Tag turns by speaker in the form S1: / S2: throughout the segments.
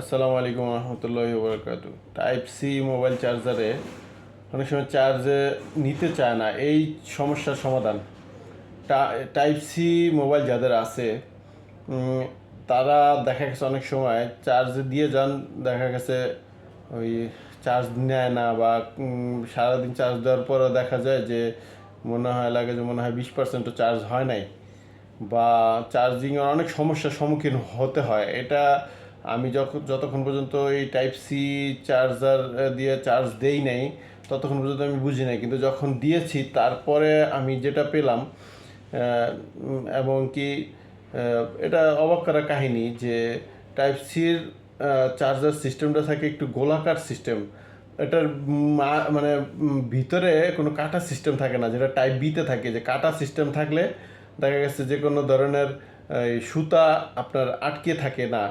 S1: আসসালামু আলাইকুম রহমতুল্লাহি ওবরাকাতু। টাইপ সি মোবাইল চার্জারে অনেক সময় চার্জে নিতে চায় না, এই সমস্যার সমাধান টাইপ সি মোবাইল যাদের আছে তারা দেখা গেছে অনেক সময় চার্জে দিয়ে যান, দেখা গেছে ওই চার্জ নেয় না বা সারাদিন চার্জ দেওয়ার পরেও দেখা যায় যে মনে হয় 20%ও চার্জ হয় নাই বা চার্জিংয়ের অনেক সমস্যার সম্মুখীন হতে হয়। এটা আমি যতক্ষণ পর্যন্ত এই টাইপ সি চার্জার দিয়ে চার্জ দেই নাই ততক্ষণ পর্যন্ত আমি বুঝি নাই, কিন্তু যখন দিয়েছি তারপরে আমি যেটা পেলাম এবং কি এটা অবাক করা কাহিনী যে টাইপ সির চার্জার সিস্টেমটা থাকে একটু গোলাকার সিস্টেম। এটার মানে ভিতরে কোনো কাটা সিস্টেম থাকে না, যেটা টাইপ বিতে থাকে। যে কাটা সিস্টেম থাকলে দেখা গেছে যে কোনো ধরনের সুতা আপনার আটকে থাকে না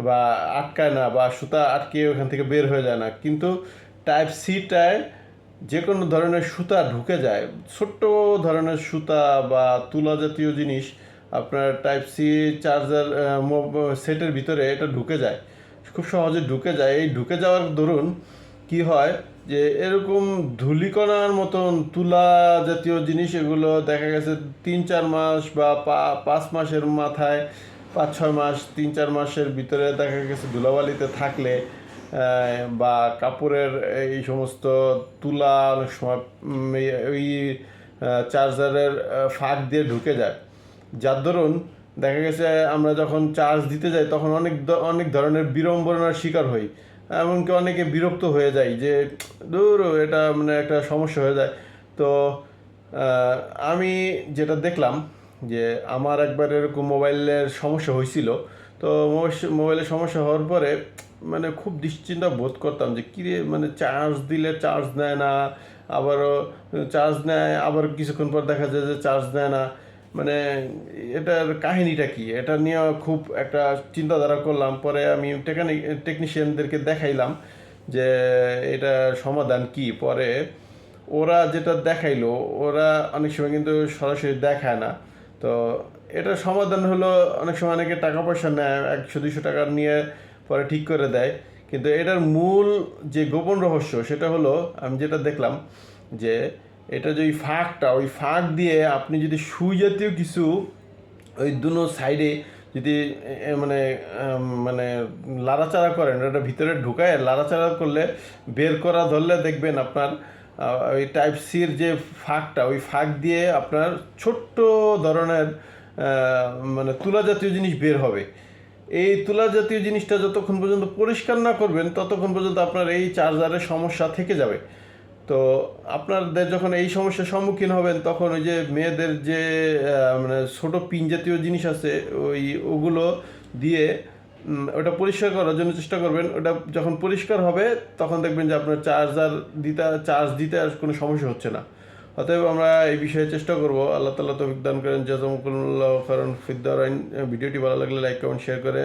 S1: বা আটকায় না, বা সুতা আটকে ওখান থেকে বের হয়ে যায় না। কিন্তু টাইপ সিটায় যে কোনো ধরনের সুতা ঢুকে যায়, ছোট্ট ধরনের সুতা বা তুলা জাতীয় জিনিস আপনার টাইপ সি চার্জার সেটের ভিতরে এটা ঢুকে যায়, খুব সহজে ঢুকে যায়। এই ঢুকে যাওয়ার দরুন কি হয় যে এরকম ধূলিকণার মতন তুলা জাতীয় জিনিস, এগুলো দেখা গেছে 3-4 মাস বা 5 মাসের মাথায় 5-6 মাস 3-4 মাসের ভিতরে দেখা গেছে ধুলাবালিতে থাকলে বা কাপড়ের এই সমস্ত তুলা অনেক সময় ওই চার্জারের ফাঁক দিয়ে ঢুকে যায়, যার দরুন দেখা গেছে আমরা যখন চার্জ দিতে যাই তখন অনেক ধরনের বিড়ম্বনার শিকার হই। এমনকি অনেকে বিরক্ত হয়ে যায় যে দূর, এটা মানে একটা সমস্যা হয়ে যায়। তো আমি যেটা দেখলাম যে আমার একবার এরকম মোবাইলের সমস্যা হয়েছিল। তো মোবাইলের সমস্যা হওয়ার পরে মানে খুব দুশ্চিন্তা বোধ করতাম যে কিরে, মানে চার্জ দিলে চার্জ নেয় না, আবারও চার্জ নেয়, আবার কিছুক্ষণ পর দেখা যায় যে চার্জ নেয় না। মানে এটার কাহিনীটা কি, এটা নিয়ে খুব একটা চিন্তাধারা করলাম। পরে আমি টেকনিশিয়ানদেরকে দেখাইলাম যে এটা সমাধান কি। পরে ওরা যেটা দেখাইলো, ওরা অনেক সময় কিন্তু সরাসরি দেখায় না। তো এটার সমাধান হলো, অনেক সময় অনেকে টাকা পয়সা নেয়, 100-200 টাকা নিয়ে পরে ঠিক করে দেয়। কিন্তু এটার মূল যে গোপন রহস্য সেটা হলো, আমি যেটা দেখলাম যে এটা যে ওই ফাঁক দিয়ে আপনি যদি সুই জাতীয় কিছু ওই দুনো সাইডে যদি মানে মানে লাড়াচাড়া করেন, ওটা ভিতরে ঢুকায় লাড়াচাড়া করলে বের করা ধরলে দেখবেন আপনার ওই টাইপ সির যে ফাঁকটা, ওই ফাঁক দিয়ে আপনার ছোট্ট ধরনের মানে তুলা জাতীয় জিনিস বের হবে। এই তুলা জাতীয় জিনিসটা যতক্ষণ পর্যন্ত পরিষ্কার না করবেন ততক্ষণ পর্যন্ত আপনার এই চার্জারের সমস্যা থেকে যাবে। তো আপনাদের যখন এই সমস্যার সম্মুখীন হবেন তখন ওই যে মেয়েদের যে মানে ছোটো পিন জাতীয় জিনিস আছে, ওগুলো দিয়ে ওটা পরিষ্কার করার জন্য চেষ্টা করবেন। ওটা যখন পরিষ্কার হবে তখন দেখবেন যে আপনার চার্জ দিতে আর কোনো সমস্যা হচ্ছে না। অতএব আমরা এই বিষয়ে চেষ্টা করব। আল্লাহ তাআলা তৌফিক দান করেন। জাযাকুমুল্লাহু খাইরান ফিদ দারাইন। ভিডিওটি ভালো লাগলে লাইক কমেন্ট শেয়ার করে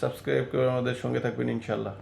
S1: সাবস্ক্রাইব করে আমাদের সঙ্গে থাকবেন ইনশাআল্লাহ।